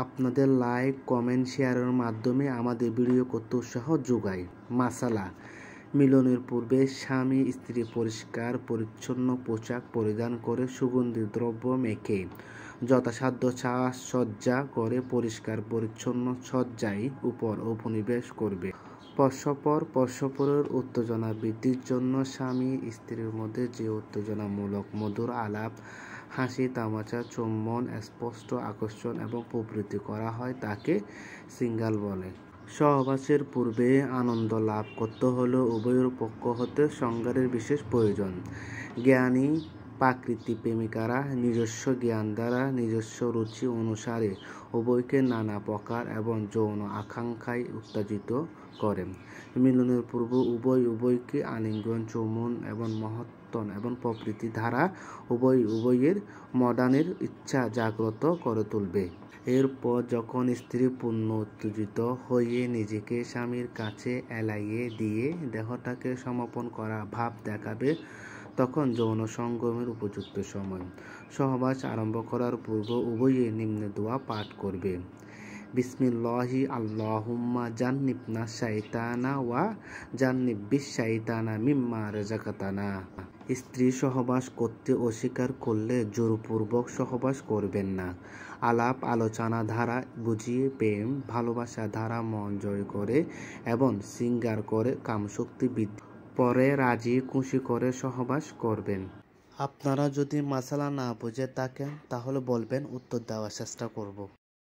আপনাদের like, comment, শেয়ারের মাধ্যমে আমাদের ভিডিও করতে উৎসাহ যোগায়। মাসালা, মিলনের পূর্বে স্বামী স্ত্রী পরিষ্কার পরিচ্ছন্ন পোশাক পরিধান করে সুগন্ধি দ্রব্য মেখে যথাসাধ্য সাজসজ্জা করে পরিষ্কার পরিচ্ছন্ন শয্যার উপর উপনিবেশ করবে। পরস্পরের উত্তেজনা বৃদ্ধির জন্য স্বামী স্ত্রীর মধ্যে যে উত্তেজনামূলক মধুর আলাপ, হাসি তামাশা, চুম্বন, স্পষ্ট আকর্ষণ এবং প্রভৃতি করা হয় তাকে শৃঙ্গার বলে। সহবাসের পূর্বে আনন্দ লাভ করতে হলে উভয়ের পক্ষ হতে শৃঙ্গারের বিশেষ প্রয়োজন। জ্ঞানী প্রাকৃতিক প্রেমিকারা নিজস্ব জ্ঞান দ্বারা নিজস্ব রুচি অনুসারে উভয়কে নানা প্রকার এবং যৌন আকাঙ্ক্ষায় উত্তেজিত করেন। মিলনের পূর্বে উভয়কে আলিঙ্গন, চুম্বন এবং মহত্তন এবং প্রভৃতি দ্বারা উভয়ের মডানের ইচ্ছা জাগ্রত করে তুলবে। এরপর যখন স্ত্রী পূর্ণ উত্তেজিত হয়ে নিজেকে স্বামীর কাছে এলাইয়ে দিয়ে দেহটাকে সমর্পণ করা ভাব দেখাবে, তখন যৌন সঙ্গমের উপযুক্ত সময়। সহবাস আরম্ভ করার পূর্বে উভয়ে নিম্নে দোয়া পাঠ করবে: বিসমিল্লাহি আল্লাহুম্মা জান্নিবনা শাইতানা ওয়া জান্নিবিশ শাইতানা মিম্মা রাযাকতানা। স্ত্রী সহবাস করতে অস্বীকার করলে জোরপূর্বক সহবাস করবেন না। আলাপ আলোচনা দ্বারা বুঝিয়ে প্রেম ভালোবাসা দ্বারা মন জয় করে এবং শৃঙ্গার করে কামশক্তি বৃদ্ধি পরে রাজি খুশি করে সহবাস করবেন। আপনারা যদি মাসালা না বুঝে থাকেন তাহলে বলবেন, উত্তর দেওয়ার চেষ্টা করব।